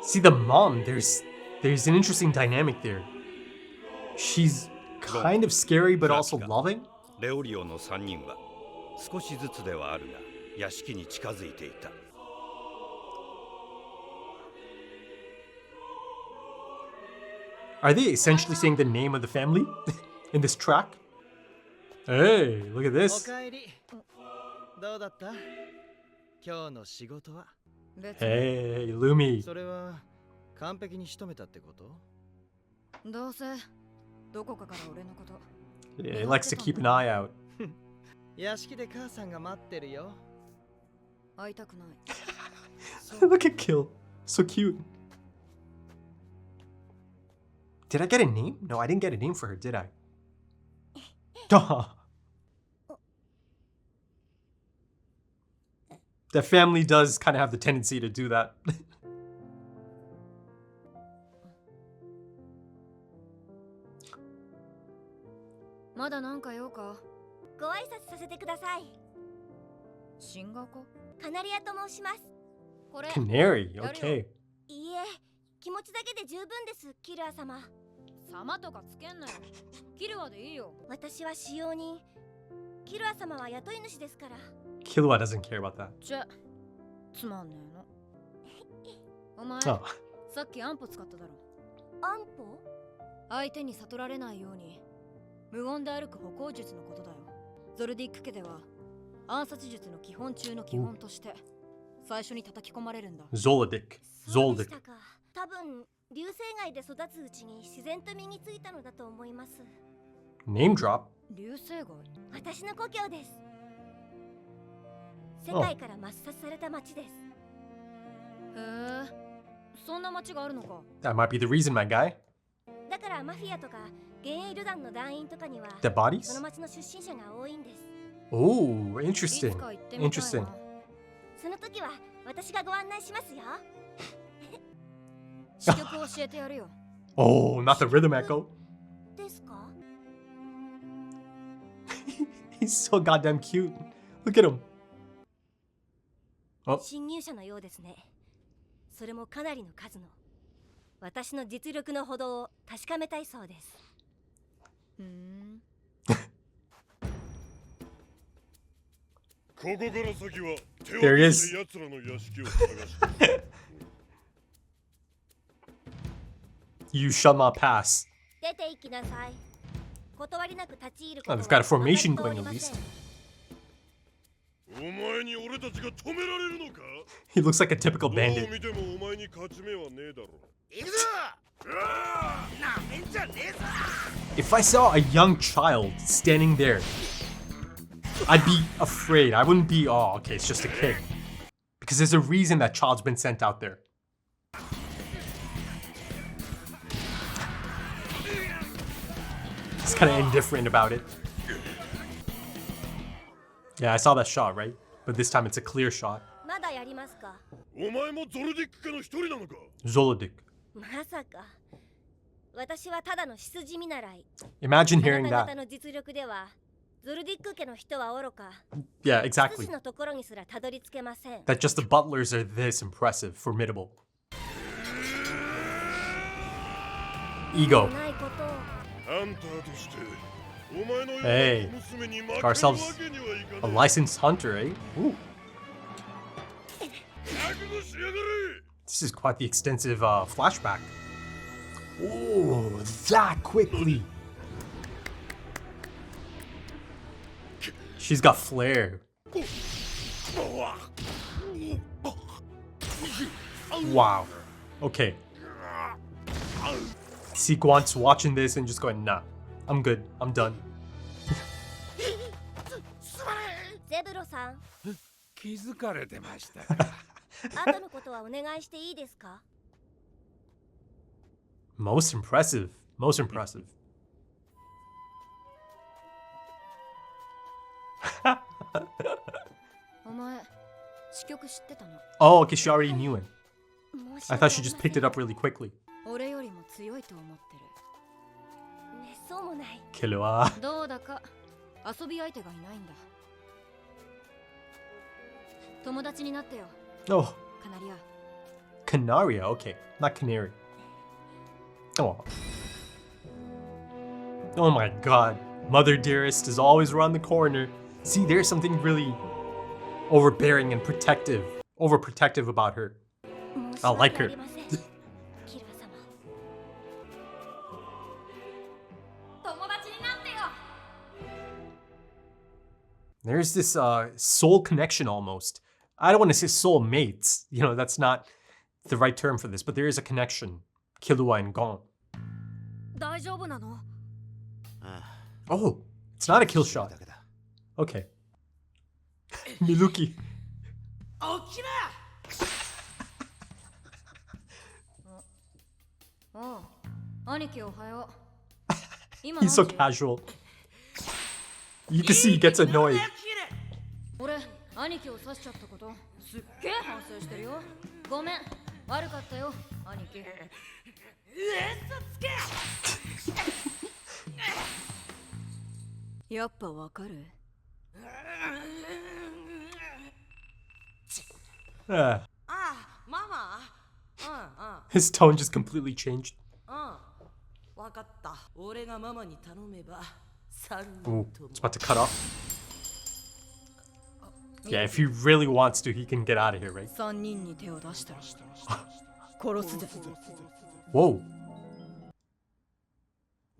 See, the mom, there's an interesting dynamic there. She's kind of scary but also loving. レオリオの3人は少しずつではあるが屋敷に近づいていた。Are they essentially saying the name of the family in this track? Hey, look at this. どうだった？今日の仕事は。Hey, Lumi. それは完璧に仕留めたってこと？どうせどこかから俺のこと。Yeah, he likes to keep an eye out. 屋敷で母さんが待ってるよ。会いたくない。Look at Kill. So cute. Did I get a name? No, I didn't get a name for her, did I? The family does kind of have the tendency to do that. まだなんか用か？ご挨拶させてください。進学？カナリアと申します。これ。Canary, okay. いいえ、気持ちだけで十分です、キルア様。様とかつけんなよ。キルアでいいよ。私は使用人。キルア様は雇い主ですから。Killua doesn't care about that. つまんねえの。お前、あさっき安保使っただろ。安保？相手に悟られないように無言で歩く歩行術のことだよ。ゾルディック家では暗殺術の基本中の基本として最初に叩き込まれるんだ。Zoldyck. そうでしたか。多分流星街で育つうちに自然と身についたのだと思います。Name drop. 流星街？私の故郷です。世界から抹殺された町です。へえ、そんな町があるのか。 That might be the reason, my guy. だからマフィアとか幻影旅団の団員とかには The bodies? その町の出身者が多いんです。Oh, interesting. いつか行ってみたいな。 Interesting. その時は私がご案内しますよ。支局を教えてやるよ。Oh, not the rhythm echo. ですか？ He's so goddamn cute. Look at him. 侵入者のようですね。それもかなりの数の。私の実力のほどを確かめたいそうです。There he is. You shall not pass. 出て行きなさい。断りなく立ち入るこ Oh, と they've は got a formation 分かってお going り at ません。 least. He looks like a typical bandit. If I saw a young child standing there, I'd be afraid. I wouldn't be, oh, okay, it's just a kid. Because there's a reason that child's been sent out there. He's kind of indifferent about it. Yeah, I saw that shot, right? But this time it's a clear shot. まだやりますか？ Zoldyck. まさか。私はただの執事見習い。 Imagine あ hearing なた that. 方の実力では、ゾルディック家の人は愚か。 Yeah, 執 exactly. 事のところにすらたどり着けません。 That just the butlers are this impressive, formidable. Ego. ないことを。 Hey, got ourselves a licensed hunter, eh? Ooh. This is quite the extensive flashback. Oh, that quickly. She's got flair. Wow. Okay. See Guant's watching this and just going, nah, I'm good. I'm done. ゼブロさん、気づかれてました。後のことはお願いしていいですか？ Most impressive. Most impressive. Oh, okay, she already knew him. I thought she just picked it up really quickly. 俺よりも強いと思ってる。めっそうもない。 Killua. どうだか遊び相手がいないんだ。友達になってよ。Oh, カナリア。Canaria, okay, not Canary. Oh. Oh my god. Mother Dearest is always around the corner. See, there's something really overbearing and overprotective about her. I like her. There's this soul connection almost. I don't want to say soul mates. You know, that's not the right term for this, but there is a connection. Killua and Gon. Oh, it's not a kill shot. Okay. Milluki. He's so casual. You can see he gets annoyed. 俺兄貴を刺しちゃったことすっげえ反省してるよごめん悪かったよ兄貴やっぱわかる Ah, ママ his tone just completely changed. わかった俺がママに頼めば Ooh, it's about to cut off. Yeah, if he really wants to, he can get out of here, right? 3人に手を出したら殺すぜ Whoa.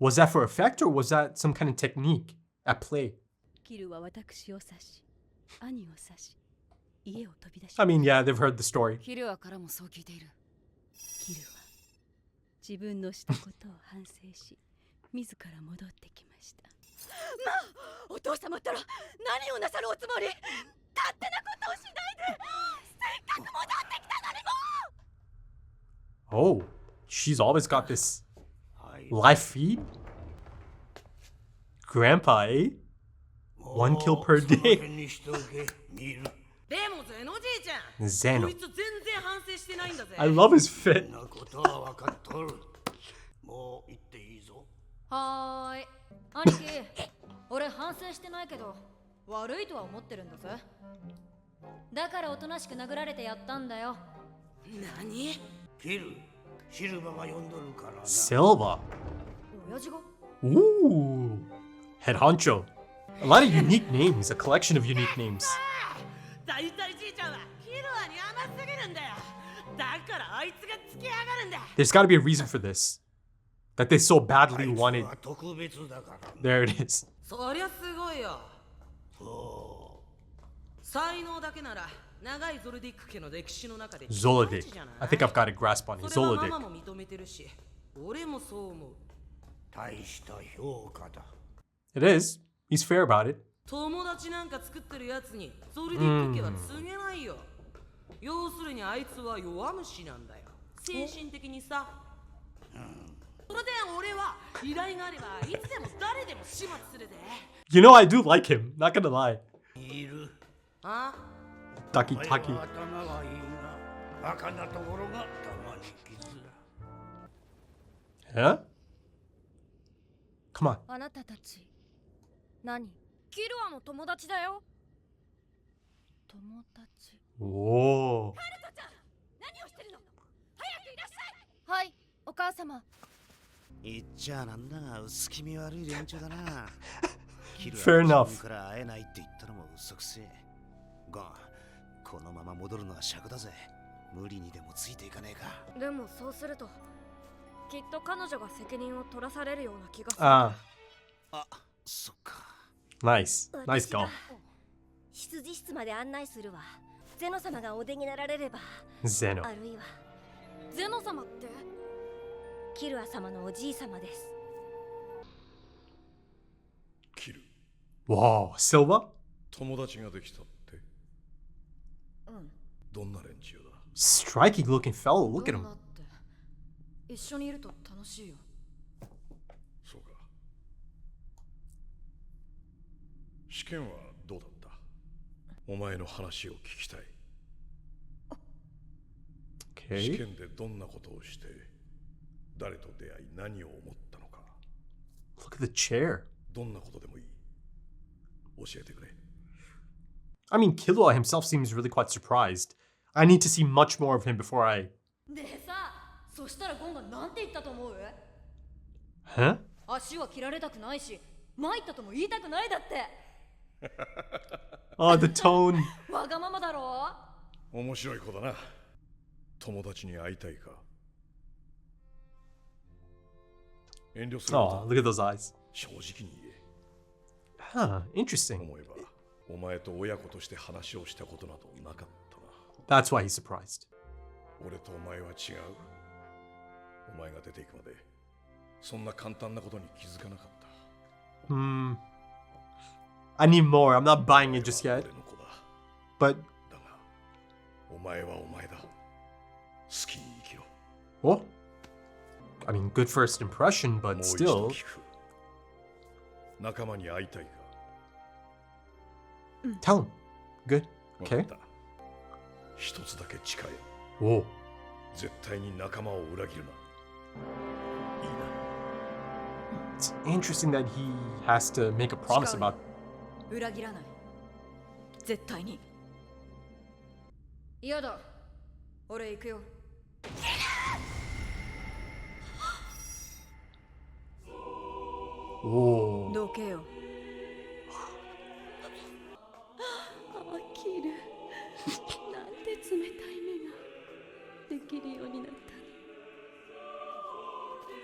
Was that for effect or was that some kind of technique at play? キルは私を刺し兄を刺し家を飛び出し I mean, yeah, they've heard the story. キルアからもそう聞いているキルは自分のしたことを反省し自ら戻ってきましたまあお父様ったら何をなさるおつもり勝手なことをしないでせっかく戻ってきたのにも Oh, she's always got this live feed? Grandpa, eh? 1 kill per day. でもゼノじいちゃん Zeno. こいつ全然反省してないんだぜ I love his fit. なことは分かっとる。もう行っていいぞ。はーい兄貴俺反省してないけど悪いとは思ってるんだぜだからおとなしく殴られてやったんだよ何キル、シルバが呼んどるからな。 Silva. 親父が Ooh. Head honcho. A lot of unique names, a collection of unique names. だいたいじいちゃんはキルアに甘すぎるんだよだからあいつがつき上がるんだ There's got to be a reason for this. That they so badly あいつ wanted. は特別だからな。 There it is. そりゃすごいよそ才能だけなら長いゾルディック家の歴史の中で Zoldyck. I think I've got a grasp on it. それはマ Zoldyck. マも認めてるし俺もそう思うう、大した評価だ。 It is. He's fair about it. 友達なんか作ってるやつにゾルディック家は告げないよ要するにあいつは弱虫なんだよ精神的にさそれで俺は依頼があればいつでも誰でも始末するぜ You know, I do like him. Not gonna lie. いる。あ Taki お前 Taki. は頭はいいが、バカなところがたまに傷だ。 Huh? Come on. あなたたち何キルアの友達だよ友達 Whoa. 何をしてるの早くいらっしゃいはいお母様言っちゃなんだが薄気味悪い連中だなキル Fair は enough. 自分から会えないって言ったのも嘘くせえゴンこのまま戻るのは尺だぜ無理にでもついていかねえかでもそうするときっと彼女が責任を取らされるような気がする Ah, あそっか nice. Nice 私が goal. 執事室まで案内するわゼノ様がお出になられれば Zeno. あるいはゼノ様ってキルア様のおじい様ですキル Whoa. Silva? 友達ができたってうんどんな連中だ Striking looking fellow. Look at どんな him. って一緒にいると楽しいよそうか試験はどうだったお前の話を聞きたい試 Okay. 験でどんなことをして誰と出会い何を思ったのか Look at the chair. どんなことでもいい教えてくれ I mean, Killua himself seems really quite surprised. I need to see much more of him before I でさ、そしたらゴンがなんて言ったと思う？ Huh? 足は切られたくないし、参ったとも言いたくないだって。Oh, the tone. わがままだろ。面白い子だな。友達に会いたいか。遠慮する Oh, look at those eyes. 正直に言え。Huh, interesting. 思えば、お前と親子として話をしたことなどなかったな。 That's why he's surprised. 俺とお前は違う。お前が出ていくまで、そんな簡単なことに気づかなかった。I need more. I'm not buying it just yet. 俺の子だ。 But だが、お前はお前だ。好きに生きろ。 well, I mean, good first impression, も but う一度 still. 聞く。仲間に会いたいか。 Tell him. Good. わか Okay. った一つだけ誓え。 Whoa. 絶対に仲間を裏切るな。いいな。 It's interesting that he has to make a promise about. 裏切らない。絶対に。嫌だ。俺行くよ。Whoa. どけよ。キル、なんて冷たい目ができるようになったの。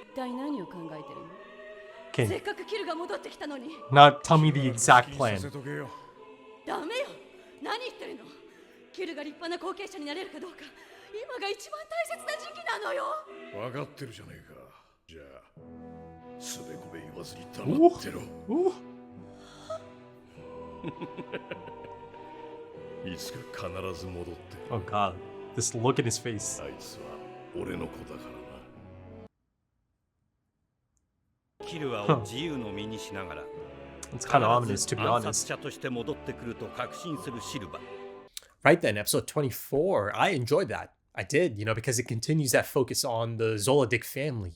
一体何を考えてるの？ Okay. せっかくキルが戻ってきたのに。 Now tell me the exact 気にさ plan. せとけよ。ダメよ。何言ってるの？キルが立派な後継者になれるかどうか、今が一番大切な時期なのよ。分かってるじゃねえか。じゃあ、すべこべ言わずに黙ってろ。 Ooh. いつか必ず戻って。 Oh god. This look in his face. あいつは俺の子だからな。キルアを自由の身にしながら It's kind of ominous, to be 暗殺 honest. 者として戻ってくると確信するシルバ。 Right then, episode 24. I enjoyed that. I did, because it continues that focus on the Zoldyck family,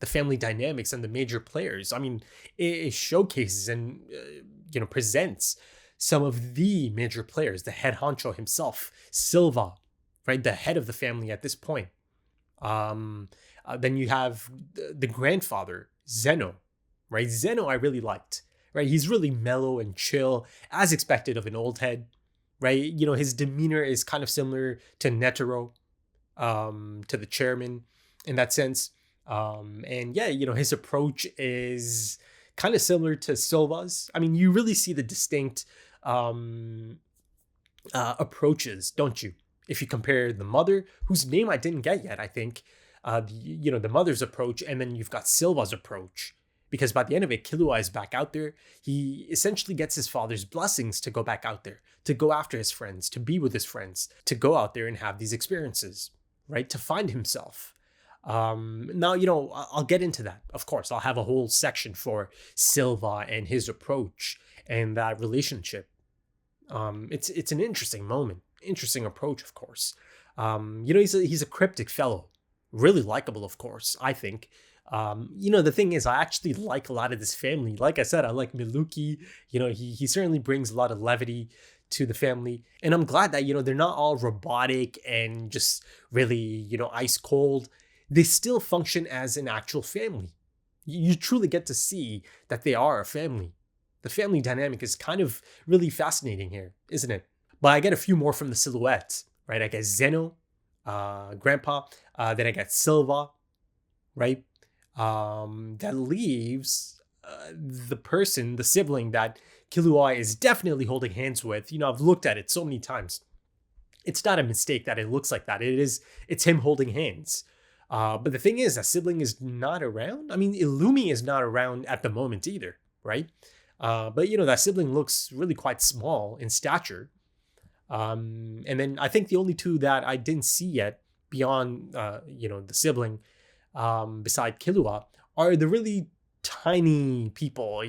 the family dynamics, and the major players. I mean, it showcases and, presents some of the major players, the head honcho himself, Silva, right? The head of the family at this point. Then you have the grandfather, Zeno, right? Zeno I really liked, right? He's really mellow and chill, as expected of an old head, right? His demeanor is kind of similar to Netero, to the chairman in that sense. And yeah, his approach is kind of similar to Silva's. I mean, you really see the distinct approaches, don't you? If you compare the mother, whose name I didn't get yet, I think, the mother's approach, and then you've got Silva's approach. Because by the end of it, Killua is back out there. He essentially gets his father's blessings to go back out there, to go after his friends, to be with his friends, to go out there and have these experiences, right? To find himself. Now, I'll get into that. Of course, I'll have a whole section for Silva and his approach and that relationship. It's an interesting moment, interesting approach, of course. He's a cryptic fellow, really likable, of course, I think. The thing is, I actually like a lot of this family. Like I said, I like Milluki. He certainly brings a lot of levity to the family. And I'm glad that, they're not all robotic and just really, ice cold. They still function as an actual family. You truly get to see that they are a family. The family dynamic is kind of really fascinating here, isn't it? But I get a few more from the silhouettes, right? I get Zeno, Grandpa, then I get Silva, right? That leaves the sibling that Killua is definitely holding hands with. I've looked at it so many times. It's not a mistake that it looks like that. It's him holding hands. But the thing is, that sibling is not around. I mean, Illumi is not around at the moment either, right? But that sibling looks really quite small in stature. And then I think the only two that I didn't see yet beyond, the sibling, beside Killua, are the really tiny people,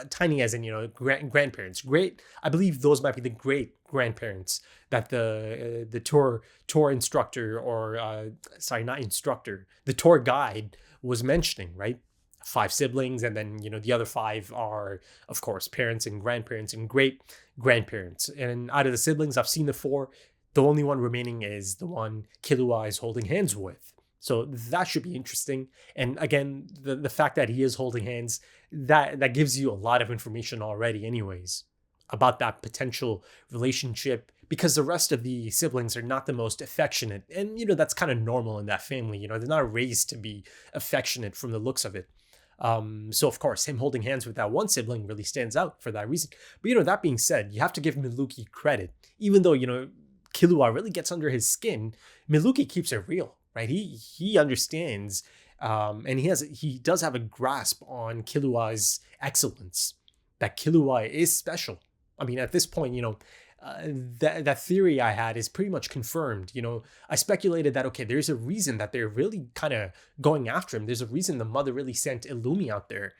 tiny as in, grandparents. Great, I believe those might be the great grandparents that the tour instructor, or not instructor, the tour guide was mentioning, right? 5 siblings, and then the other 5 are, of course, parents and grandparents and great grandparents. And out of the siblings, I've seen the 4 The only one remaining is the one Killua is holding hands with. So that should be interesting. And again, the fact that he is holding hands, that gives you a lot of information already anyways about that potential relationship, because the rest of the siblings are not the most affectionate. And, that's kind of normal in that family. They're not raised to be affectionate from the looks of it. So of course, him holding hands with that one sibling really stands out for that reason. But, that being said, you have to give Milluki credit. Even though, Killua really gets under his skin, Milluki keeps it real, right? He understands, and he does have a grasp on Killua's excellence, that Killua is special. I mean, at this point, that theory I had is pretty much confirmed. I speculated that, okay, there's a reason that they're really kind of going after him. There's a reason the mother really sent Illumi out there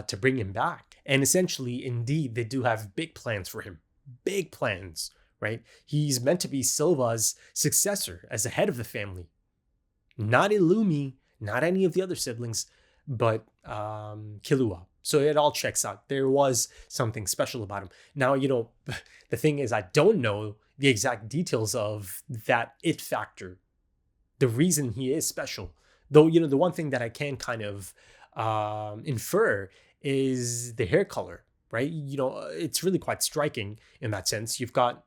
to bring him back. And essentially, indeed, they do have big plans for him. Big plans, right? He's meant to be Silva's successor as the head of the family. Not Illumi, not any of the other siblings, but Killua. So it all checks out. There was something special about him. Now, the thing is, I don't know the exact details of that it factor, the reason he is special. Though, the one thing that I can kind of infer is the hair color, right? It's really quite striking in that sense. You've got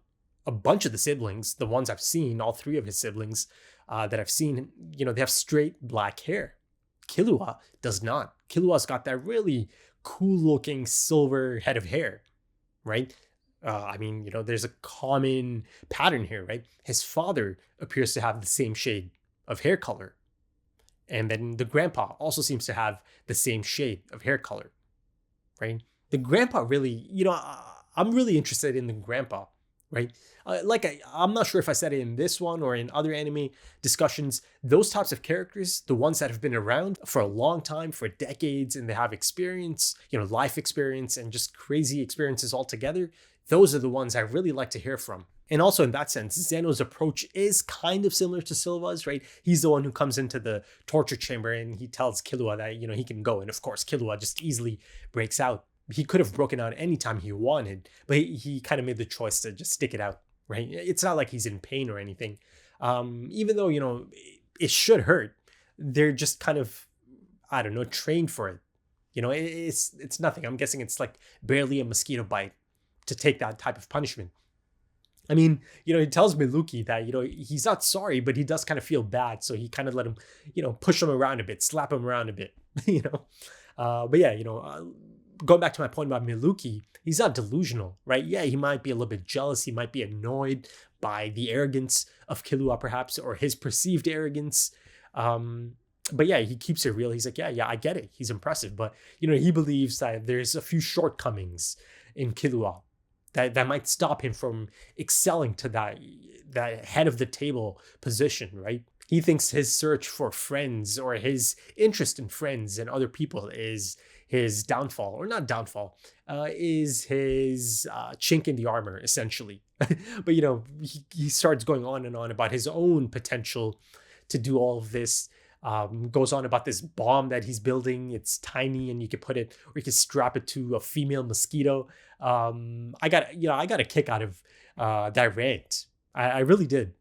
a bunch of the siblings, the ones I've seen, all three of his siblings that I've seen, they have straight black hair. Killua does not. Killua's got that really cool looking silver head of hair, right? There's a common pattern here, right? His father appears to have the same shade of hair color. And then the grandpa also seems to have the same shade of hair color, right? The grandpa really, I'm really interested in the grandpa, right? I'm not sure if I said it in this one or in other anime discussions, those types of characters, the ones that have been around for a long time, for decades, and they have experience, life experience and just crazy experiences altogether, those are the ones I really like to hear from. And also in that sense, Zeno's approach is kind of similar to Silva's, right? He's the one who comes into the torture chamber and he tells Killua that, he can go. And of course, Killua just easily breaks out. He could have broken out anytime he wanted, but he kind of made the choice to just stick it out, right? It's not like he's in pain or anything. Even though, it should hurt, they're just kind of, I don't know, trained for it. It's nothing. I'm guessing it's like barely a mosquito bite to take that type of punishment. I mean, he tells Milluki that, he's not sorry, but he does kind of feel bad. So he kind of let him, push him around a bit, slap him around a bit, But yeah, going back to my point about Milluki, he's not delusional, right? Yeah, he might be a little bit jealous. He might be annoyed by the arrogance of Killua, perhaps, or his perceived arrogance. But yeah, he keeps it real. He's like, yeah, I get it. He's impressive. But, he believes that there's a few shortcomings in Killua that might stop him from excelling to that head of the table position, right? He thinks his search for friends or his interest in friends and other people is his downfall, or not downfall, is his chink in the armor, essentially. But, he starts going on and on about his own potential to do all of this. Goes on about this bomb that he's building. It's tiny and you can put it, or you can strap it to a female mosquito. I got a kick out of that rant. I really did.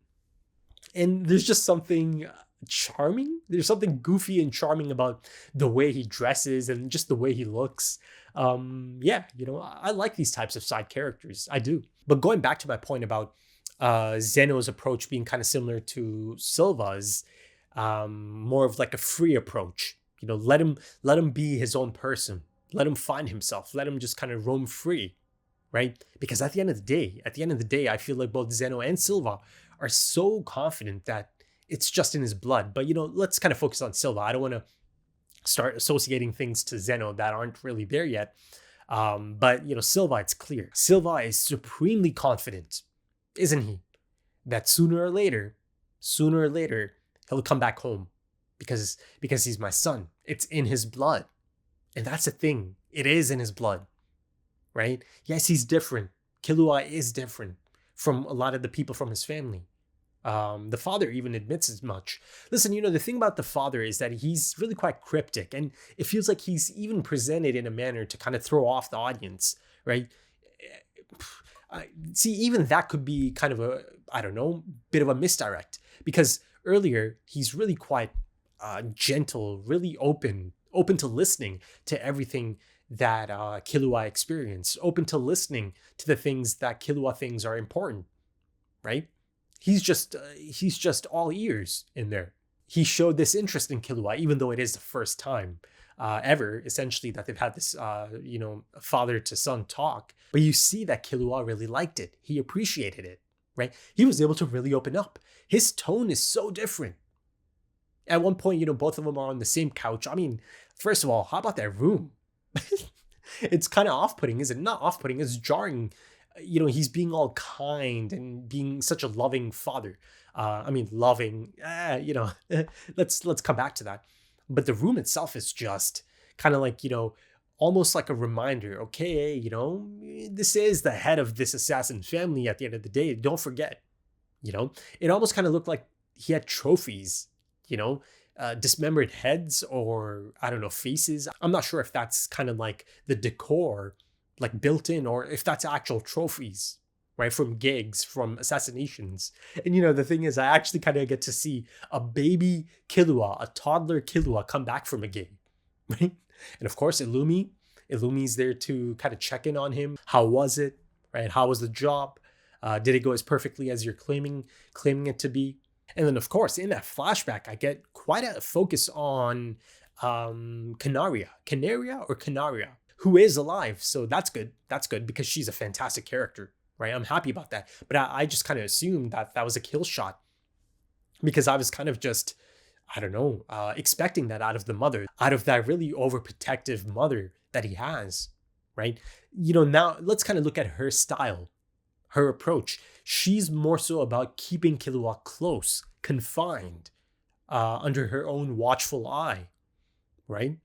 And there's just something charming. There's something goofy and charming about the way he dresses and just the way he looks. I like these types of side characters. I do. But going back to my point about Zeno's approach being kind of similar to Silva's, more of like a free approach. Let him be his own person. Let him find himself. Let him just kind of roam free, right? Because at the end of the day, I feel like both Zeno and Silva are so confident that it's just in his blood. But, let's kind of focus on Silva. I don't want to start associating things to Zeno that aren't really there yet. But, Silva, it's clear. Silva is supremely confident, isn't he? That sooner or later, he'll come back home because he's my son. It's in his blood. And that's the thing. It is in his blood, right? Yes, he's different. Killua is different from a lot of the people from his family. The father even admits as much. Listen, the thing about the father is that he's really quite cryptic, and it feels like he's even presented in a manner to kind of throw off the audience, right? See, even that could be kind of I don't know, bit of a misdirect, because earlier he's really quite gentle, really open to listening to everything that Killua experienced, open to listening to the things that Killua thinks are important, right? He's just all ears in there. He showed this interest in Killua, even though it is the first time ever, essentially, that they've had this, father to son talk. But you see that Killua really liked it. He appreciated it, right? He was able to really open up. His tone is so different. At one point, both of them are on the same couch. I mean, first of all, how about that room? It's kind of off-putting, is it? Not off-putting, it's jarring. He's being all kind and being such a loving father. Loving, let's come back to that. But the room itself is just kind of like, almost like a reminder. Okay, this is the head of this assassin family at the end of the day. Don't forget, it almost kind of looked like he had trophies, dismembered heads, or I don't know, faces. I'm not sure if that's kind of like the decor, like built in, or if that's actual trophies, right, from gigs, from assassinations. And the thing is, I actually kind of get to see a baby Killua, a toddler Killua, come back from a gig, right? And of course, Illumi's there to kind of check in on him. How was it, right? How was the job? Did it go as perfectly as you're claiming it to be? And then, of course, in that flashback, I get quite a focus on Canaria, who is alive. So that's good. That's good, because she's a fantastic character, right? I'm happy about that. But I just kind of assumed that was a kill shot, because I was kind of just, I don't know, expecting that out of the mother, out of that really overprotective mother that he has, right? Now let's kind of look at her style, her approach. She's more so about keeping Killua close, confined, under her own watchful eye, right?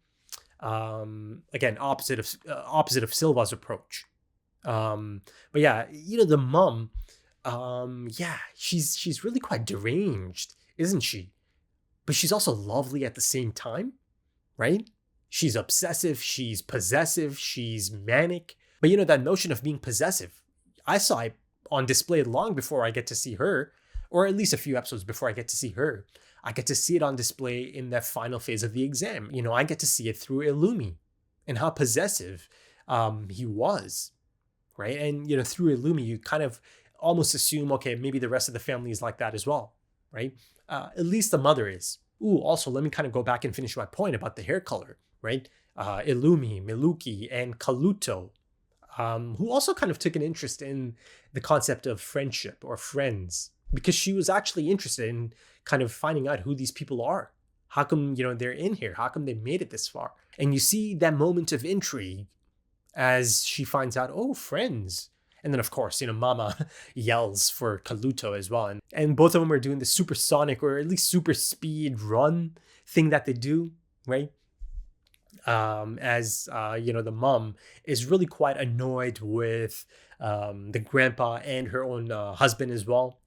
Again, opposite of Silva's approach. But yeah, the mom, she's really quite deranged, isn't she? But she's also lovely at the same time, right? She's obsessive, she's possessive, she's manic. But that notion of being possessive, I saw it on display long before I get to see her, or at least a few episodes before I get to see her. I get to see it on display in that final phase of the exam. I get to see it through Illumi and how possessive he was, right? And, through Illumi, you kind of almost assume, okay, maybe the rest of the family is like that as well, right? At least the mother is. Ooh, also, let me kind of go back and finish my point about the hair color, right? Illumi, Milluki, and Kaluto, who also kind of took an interest in the concept of friendship or friends, because she was actually interested in kind of finding out who these people are. How come, they're in here? How come they made it this far? And you see that moment of intrigue as she finds out, oh, friends. And then, of course, Mama yells for Kaluto as well. And both of them are doing the supersonic, or at least super speed run thing that they do, right? The mom is really quite annoyed with the grandpa and her own husband as well.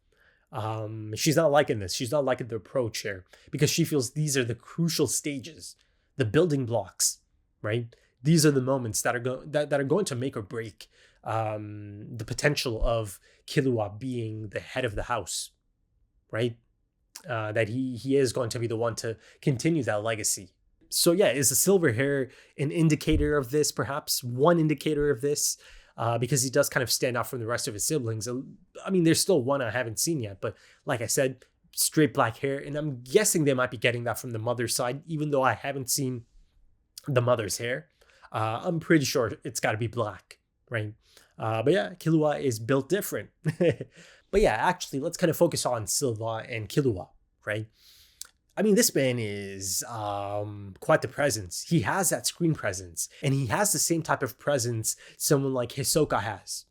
She's not liking this. She's not liking the approach here, because she feels these are the crucial stages, the building blocks, right? These are the moments that are going to make or break the potential of Killua being the head of the house, right? That he is going to be the one to continue that legacy. So yeah, is the silver hair an indicator of this? Perhaps one indicator of this, because he does kind of stand out from the rest of his siblings. I mean, there's still one I haven't seen yet, but like I said, straight black hair, and I'm guessing they might be getting that from the mother's side, even though I haven't seen the mother's hair. I'm pretty sure it's got to be black, right? But yeah, Killua is built different. But yeah, actually, let's kind of focus on Silva and Killua, right? I mean, this man is quite the presence. He has that screen presence, and he has the same type of presence someone like Hisoka has,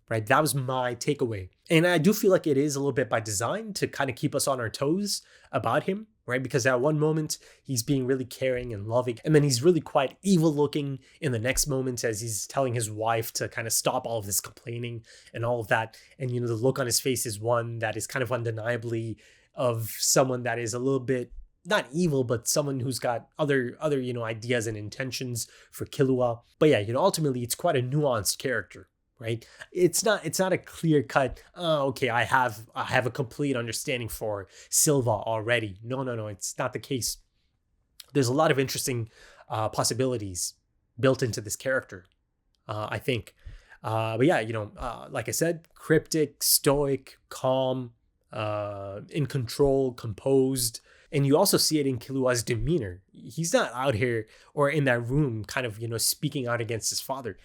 right? That was my takeaway. And I do feel like it is a little bit by design to kind of keep us on our toes about him, right? Because at one moment, he's being really caring and loving, and then he's really quite evil looking in the next moment as he's telling his wife to kind of stop all of this complaining and all of that. And, the look on his face is one that is kind of undeniably of someone that is a little bit not evil, but someone who's got other ideas and intentions for Killua. But yeah, ultimately it's quite a nuanced character, right? It's not a clear cut, oh, okay, I have a complete understanding for Silva already. No, it's not the case. There's a lot of interesting possibilities built into this character, I think. But yeah, like I said, cryptic, stoic, calm, in control, composed. And you also see it in Killua's demeanor. He's not out here or in that room kind of, speaking out against his father.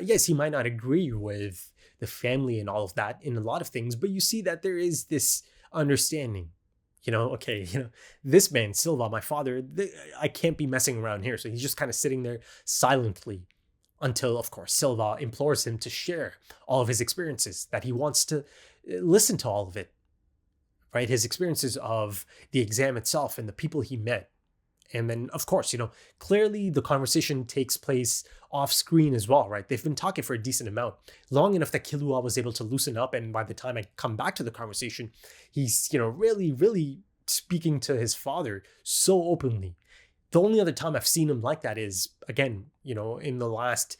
Yes, he might not agree with the family and all of that in a lot of things, but you see that there is this understanding. Okay, this man, Silva, my father, I can't be messing around here. So he's just kind of sitting there silently until, of course, Silva implores him to share all of his experiences, that he wants to listen to all of it, right? His experiences of the exam itself and the people he met. And then, of course, clearly the conversation takes place off screen as well, right? They've been talking for a decent amount, long enough that Killua was able to loosen up. And by the time I come back to the conversation, he's, really, really speaking to his father so openly. The only other time I've seen him like that is, again, in the last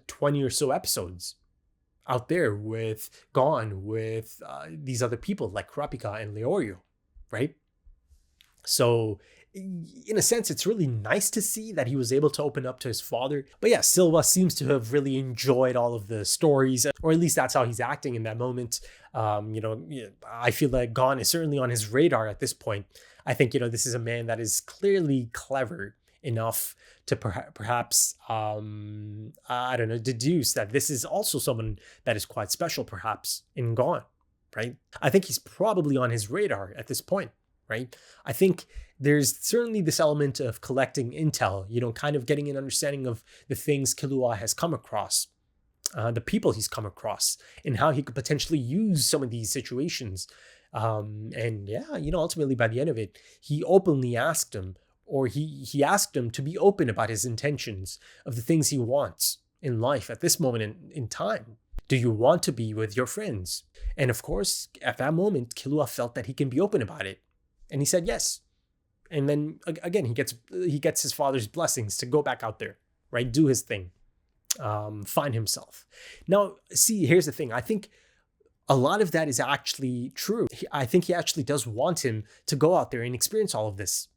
20 or so episodes out there with Gon, with these other people like Kurapika and Leorio, right? So in a sense, it's really nice to see that he was able to open up to his father. But yeah, Silva seems to have really enjoyed all of the stories, or at least that's how he's acting in that moment. I feel like Gon is certainly on his radar at this point. I think, this is a man that is clearly clever enough to perhaps, deduce that this is also someone that is quite special, perhaps, in Gon, right? I think he's probably on his radar at this point, right? I think there's certainly this element of collecting intel, kind of getting an understanding of the things Killua has come across, the people he's come across, and how he could potentially use some of these situations. And yeah, ultimately by the end of it, he openly asked him, or he asked him to be open about his intentions of the things he wants in life at this moment in time. Do you want to be with your friends? And of course, at that moment, Killua felt that he can be open about it. And he said yes. And then again, he gets his father's blessings to go back out there, right? Do his thing, find himself. Now, see, here's the thing. I think a lot of that is actually true. I think he actually does want him to go out there and experience all of this,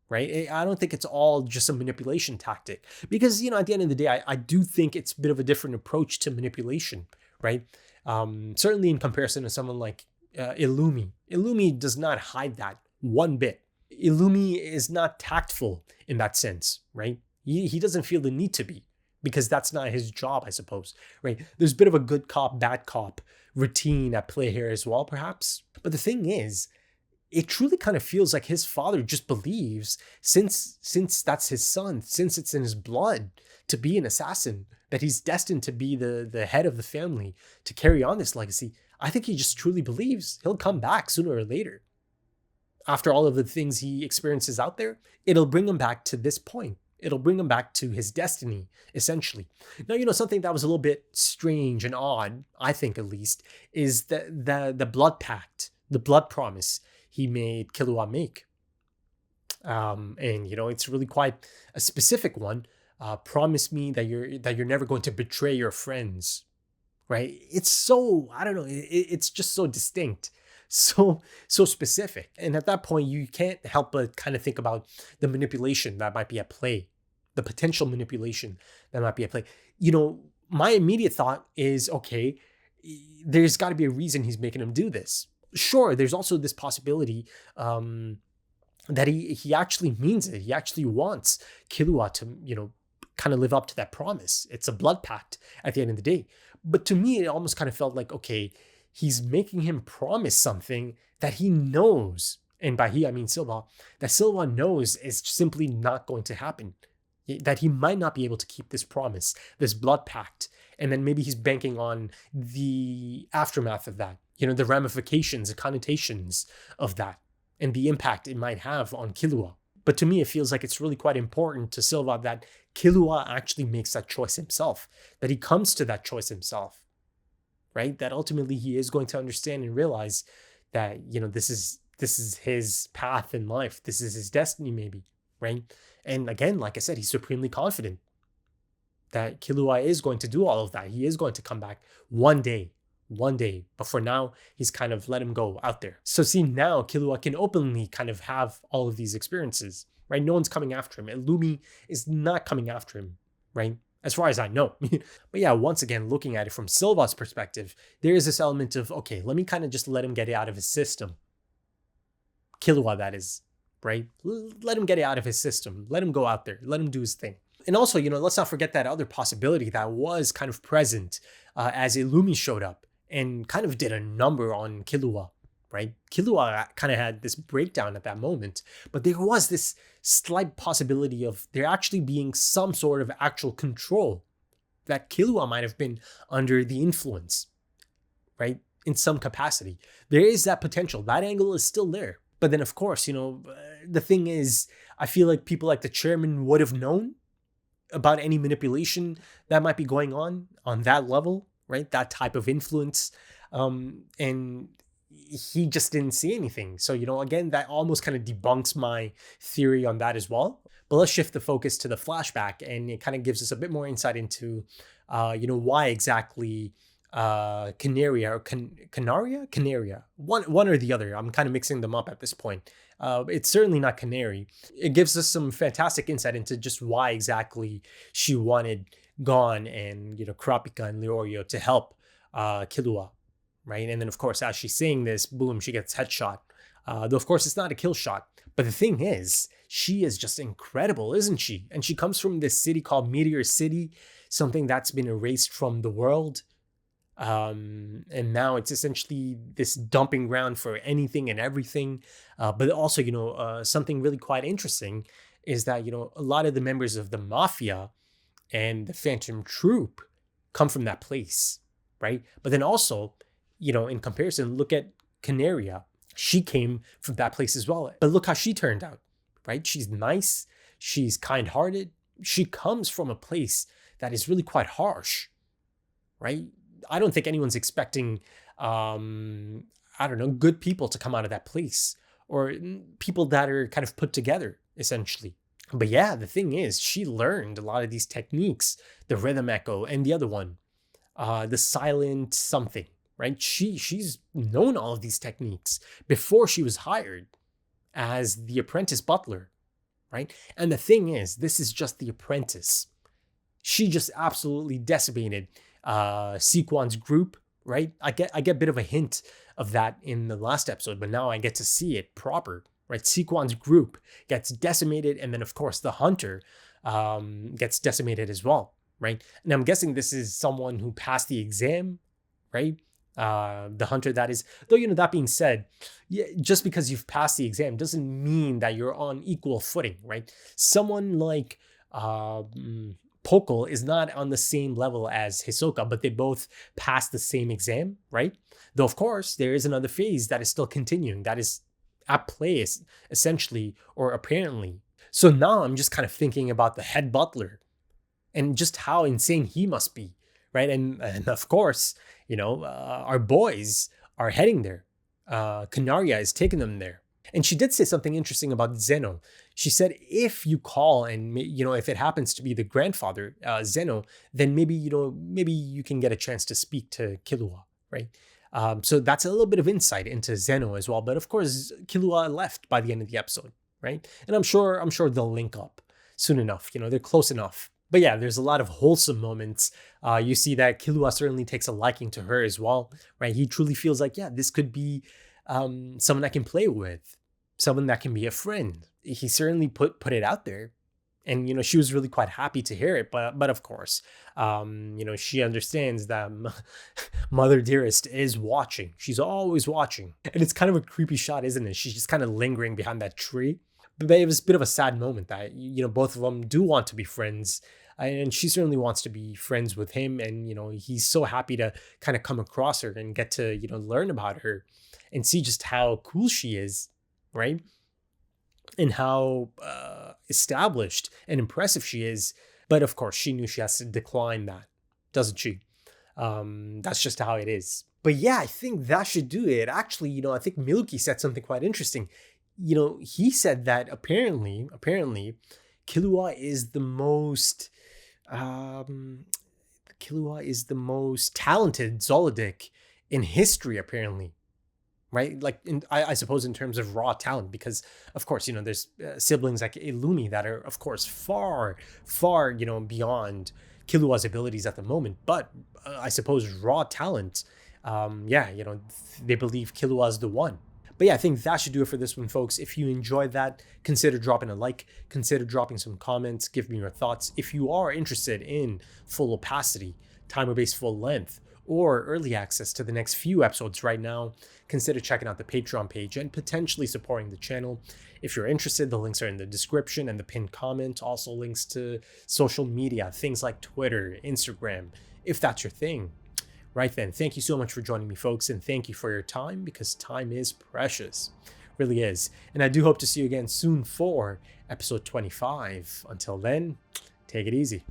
right? I don't think it's all just a manipulation tactic, because, at the end of the day, I do think it's a bit of a different approach to manipulation, right? Certainly in comparison to someone like Illumi. Illumi does not hide that one bit. Illumi is not tactful in that sense, right? He doesn't feel the need to be, because that's not his job, I suppose, right? There's a bit of a good cop, bad cop routine at play here as well, perhaps. But the thing is, it truly kind of feels like his father just believes, since that's his son, since it's in his blood to be an assassin, that he's destined to be the head of the family, to carry on this legacy. I think he just truly believes he'll come back sooner or later. After all of the things he experiences out there, it'll bring him back to this point. It'll bring him back to his destiny, essentially. Now, something that was a little bit strange and odd, I think at least, is the blood pact, the blood promise he made Killua make. And it's really quite a specific one. Promise me that you're never going to betray your friends, right? It's so, I don't know, it's just so distinct, so specific. And at that point, you can't help but kind of think about the manipulation that might be at play, the potential manipulation that might be at play. My immediate thought is, okay, there's got to be a reason he's making him do this. Sure, there's also this possibility that he actually means it. He actually wants Killua to, kind of live up to that promise. It's a blood pact at the end of the day. But to me, it almost kind of felt like, okay, he's making him promise something that he knows, and by he, I mean Silva, that Silva knows is simply not going to happen. That he might not be able to keep this promise, this blood pact. And then maybe he's banking on the aftermath of that, the ramifications, the connotations of that, and the impact it might have on Killua. But to me, it feels like it's really quite important to Silva that Killua actually makes that choice himself, that he comes to that choice himself, right? That ultimately he is going to understand and realize that, this is his path in life. This is his destiny, maybe, right? And again, like I said, he's supremely confident. that Killua is going to do all of that. He is going to come back one day. But for now, he's kind of let him go out there. So see, now Killua can openly kind of have all of these experiences, right? No one's coming after him. And Lumi is not coming after him, right? As far as I know. But yeah, once again, looking at it from Silva's perspective, there is this element of, okay, let me kind of just let him get it out of his system. Killua, that is, right? Let him get it out of his system. Let him go out there. Let him do his thing. And also, let's not forget that other possibility that was kind of present as Illumi showed up and kind of did a number on Killua, right? Killua kind of had this breakdown at that moment, but there was this slight possibility of there actually being some sort of actual control that Killua might have been under the influence, right? In some capacity. There is that potential. That angle is still there. But then, of course, the thing is, I feel like people like the chairman would have known about any manipulation that might be going on that level, right? That type of influence. And he just didn't see anything. So, again, that almost kind of debunks my theory on that as well. But let's shift the focus to the flashback, and it kind of gives us a bit more insight into, why exactly Canaria, one or the other. I'm kind of mixing them up at this point. It's certainly not Canary. It gives us some fantastic insight into just why exactly she wanted Gon and Kurapika and Leorio to help Killua, right? And then of course, as she's saying this, boom, she gets headshot. Though of course it's not a kill shot. But the thing is, she is just incredible, isn't she? And she comes from this city called Meteor City, something that's been erased from the world. And now it's essentially this dumping ground for anything and everything. But also, something really quite interesting is that, a lot of the members of the Mafia and the Phantom Troop come from that place, right? But then also, in comparison, look at Canaria. She came from that place as well. But look how she turned out, right? She's nice. She's kind-hearted. She comes from a place that is really quite harsh, right? I don't think anyone's expecting, good people to come out of that place, or people that are kind of put together, essentially. But yeah, the thing is, she learned a lot of these techniques, the rhythm echo and the other one, the silent something, right? She's known all of these techniques before she was hired as the apprentice butler, right? And the thing is, this is just the apprentice. She just absolutely decimated Sequan's group, right? I get a bit of a hint of that in the last episode, but now I get to see it proper, right? Sequan's group gets decimated, and then of course the hunter gets decimated as well, right? And I'm guessing this is someone who passed the exam, right? The hunter, that is. Though, that being said, yeah, just because you've passed the exam doesn't mean that you're on equal footing, right? Someone like Pokol is not on the same level as Hisoka, but they both passed the same exam, right? Though, of course, there is another phase that is still continuing, that is at play, essentially, or apparently. So now I'm just kind of thinking about the head butler and just how insane he must be, right? And of course, our boys are heading there. Canaria is taking them there. And she did say something interesting about Zeno. She said, if you call and, if it happens to be the grandfather, Zeno, then maybe you can get a chance to speak to Killua, right? So that's a little bit of insight into Zeno as well. But of course, Killua left by the end of the episode, right? And I'm sure they'll link up soon enough. They're close enough. But yeah, there's a lot of wholesome moments. You see that Killua certainly takes a liking to her as well, right? He truly feels like, yeah, this could be someone I can play with, someone that can be a friend. He certainly put it out there. And, she was really quite happy to hear it. But of course, she understands that Mother Dearest is watching. She's always watching. And it's kind of a creepy shot, isn't it? She's just kind of lingering behind that tree. But it was a bit of a sad moment that, both of them do want to be friends. And she certainly wants to be friends with him. And, he's so happy to kind of come across her and get to, learn about her and see just how cool she is, right? And how established and impressive she is. But of course, she knew she has to decline that, doesn't she? That's just how it is. But yeah, I think that should do it. Actually, I think Milluki said something quite interesting. He said that apparently Killua is the most Killua is the most talented Zoldyck in history, apparently. Right? Like, I suppose in terms of raw talent, because, of course, there's siblings like Illumi that are, of course, far, far, beyond Killua's abilities at the moment. But I suppose raw talent, they believe Killua's the one. But yeah, I think that should do it for this one, folks. If you enjoyed that, consider dropping a like, consider dropping some comments, give me your thoughts. If you are interested in full opacity, timer-based full length, or early access to the next few episodes right now, consider checking out the Patreon page and potentially supporting the channel. If you're interested, the links are in the description and the pinned comment. Also links to social media, things like Twitter, Instagram, if that's your thing. Right then, thank you so much for joining me, folks, and thank you for your time, because time is precious. Really is. And I do hope to see you again soon for episode 25. Until then, take it easy.